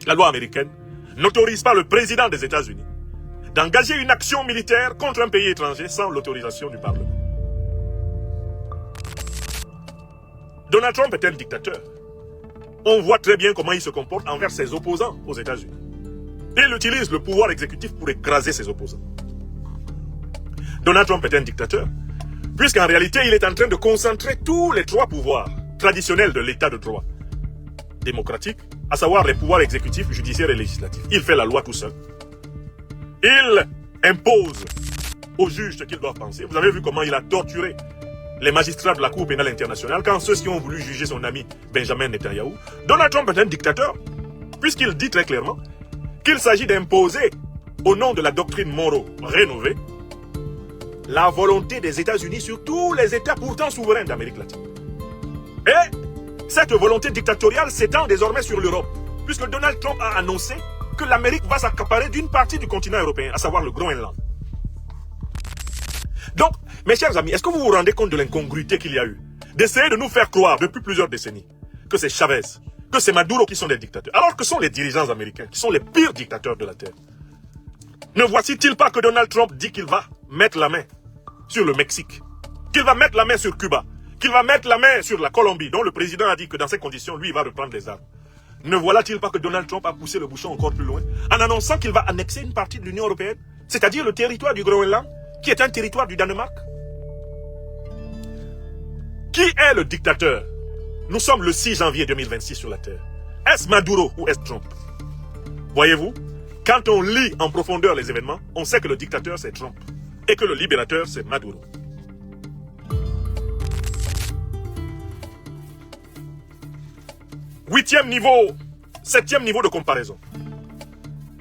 La loi américaine n'autorise pas le président des États-Unis d'engager une action militaire contre un pays étranger sans l'autorisation du Parlement. Donald Trump est un dictateur. On voit très bien comment il se comporte envers ses opposants aux États-Unis. Il utilise le pouvoir exécutif pour écraser ses opposants. Donald Trump est un dictateur, puisqu'en réalité, il est en train de concentrer tous les trois pouvoirs traditionnels de l'état de droit démocratique, à savoir les pouvoirs exécutifs, judiciaires et législatifs. Il fait la loi tout seul. Il impose aux juges ce qu'ils doivent penser. Vous avez vu comment il a torturé les magistrats de la Cour pénale internationale quand ceux qui ont voulu juger son ami Benjamin Netanyahu. Donald Trump est un dictateur, puisqu'il dit très clairement qu'il s'agit d'imposer, au nom de la doctrine Monroe rénovée, la volonté des États-Unis sur tous les États pourtant souverains d'Amérique latine. Et cette volonté dictatoriale s'étend désormais sur l'Europe, puisque Donald Trump a annoncé que l'Amérique va s'accaparer d'une partie du continent européen, à savoir le Groenland. Donc, mes chers amis, est-ce que vous vous rendez compte de l'incongruité qu'il y a eu d'essayer de nous faire croire depuis plusieurs décennies que c'est Chavez, que c'est Maduro qui sont des dictateurs, alors que sont les dirigeants américains, qui sont les pires dictateurs de la Terre. Ne voici-t-il pas que Donald Trump dit qu'il va mettre la main sur le Mexique, qu'il va mettre la main sur Cuba, qu'il va mettre la main sur la Colombie, dont le président a dit que dans ces conditions, lui, il va reprendre les armes. Ne voilà-t-il pas que Donald Trump a poussé le bouchon encore plus loin, en annonçant qu'il va annexer une partie de l'Union européenne, c'est-à-dire le territoire du Groenland, qui est un territoire du Danemark? Qui est le dictateur? Nous sommes le 6 janvier 2026 sur la Terre. Est-ce Maduro ou est-ce Trump? Voyez-vous, quand on lit en profondeur les événements, on sait que le dictateur c'est Trump et que le libérateur c'est Maduro. Septième niveau de comparaison.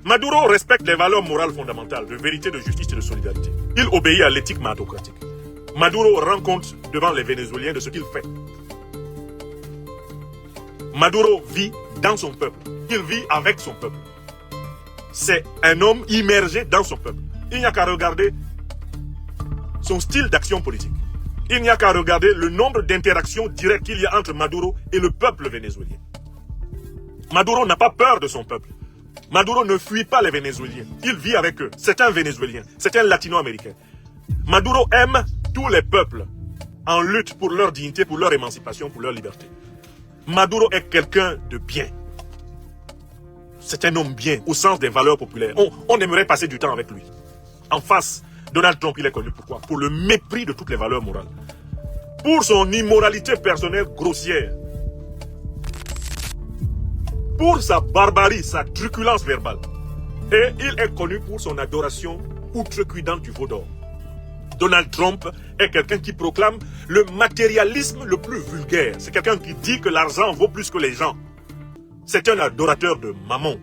Maduro respecte les valeurs morales fondamentales de vérité, de justice et de solidarité. Il obéit à l'éthique méritocratique. Maduro rend compte devant les Vénézuéliens de ce qu'il fait. Maduro vit dans son peuple. Il vit avec son peuple. C'est un homme immergé dans son peuple. Il n'y a qu'à regarder son style d'action politique. Il n'y a qu'à regarder le nombre d'interactions directes qu'il y a entre Maduro et le peuple vénézuélien. Maduro n'a pas peur de son peuple. Maduro ne fuit pas les Vénézuéliens. Il vit avec eux. C'est un Vénézuélien. C'est un Latino-américain. Maduro aime tous les peuples en lutte pour leur dignité, pour leur émancipation, pour leur liberté. Maduro est quelqu'un de bien. C'est un homme bien, au sens des valeurs populaires. On aimerait passer du temps avec lui. En face, Donald Trump, il est connu pourquoi? Pour le mépris de toutes les valeurs morales. Pour son immoralité personnelle grossière. Pour sa barbarie, sa truculence verbale. Et il est connu pour son adoration outrecuidante du veau d'or. Donald Trump est quelqu'un qui proclame le matérialisme le plus vulgaire. C'est quelqu'un qui dit que l'argent vaut plus que les gens. C'est un adorateur de mammon.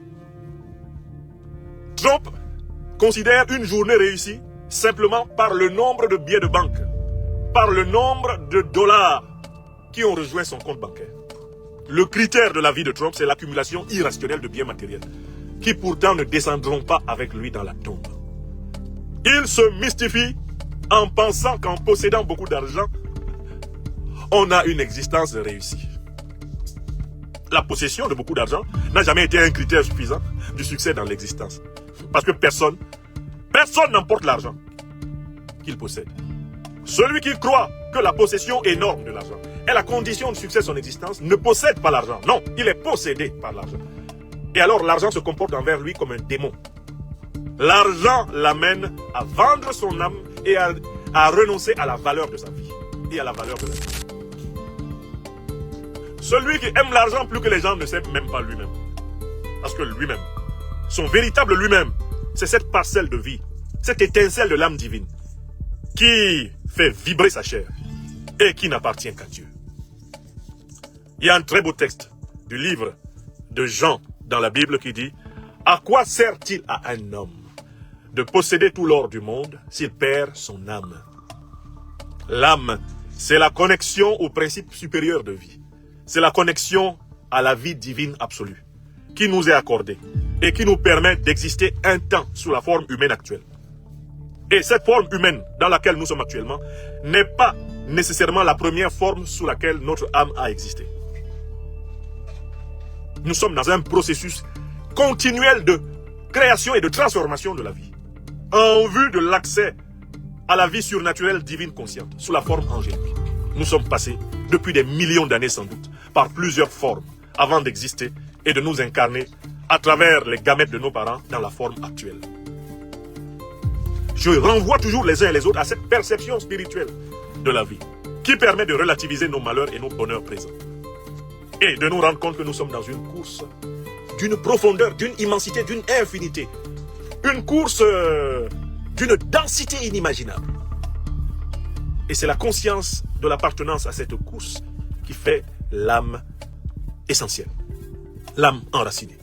Trump considère une journée réussie simplement par le nombre de billets de banque, par le nombre de dollars qui ont rejoint son compte bancaire. Le critère de la vie de Trump, c'est l'accumulation irrationnelle de biens matériels, qui pourtant ne descendront pas avec lui dans la tombe. Il se mystifie en pensant qu'en possédant beaucoup d'argent, on a une existence réussie. La possession de beaucoup d'argent n'a jamais été un critère suffisant du succès dans l'existence. Parce que personne n'emporte l'argent qu'il possède. Celui qui croit que la possession énorme de l'argent est la condition de succès de son existence ne possède pas l'argent. Non, il est possédé par l'argent. Et alors l'argent se comporte envers lui comme un démon. L'argent l'amène à vendre son âme et à renoncer à la valeur de sa vie et à la valeur de la vie. Celui qui aime l'argent plus que les gens ne s'aime même pas lui-même. Parce que lui-même, son véritable lui-même, c'est cette parcelle de vie, cette étincelle de l'âme divine qui fait vibrer sa chair et qui n'appartient qu'à Dieu. Il y a un très beau texte du livre de Jean dans la Bible qui dit « À quoi sert-il à un homme de posséder tout l'or du monde s'il perd son âme ?» L'âme, c'est la connexion au principe supérieur de vie. C'est la connexion à la vie divine absolue qui nous est accordée et qui nous permet d'exister un temps sous la forme humaine actuelle. Et cette forme humaine dans laquelle nous sommes actuellement n'est pas nécessairement la première forme sous laquelle notre âme a existé. Nous sommes dans un processus continuelle de création et de transformation de la vie, en vue de l'accès à la vie surnaturelle divine consciente, sous la forme angélique. Nous sommes passés, depuis des millions d'années sans doute, par plusieurs formes, avant d'exister et de nous incarner à travers les gamètes de nos parents dans la forme actuelle. Je renvoie toujours les uns et les autres à cette perception spirituelle de la vie, qui permet de relativiser nos malheurs et nos bonheurs présents. Et de nous rendre compte que nous sommes dans une course d'une profondeur, d'une immensité, d'une infinité. Une course d'une densité inimaginable. Et c'est la conscience de l'appartenance à cette course qui fait l'âme essentielle, l'âme enracinée.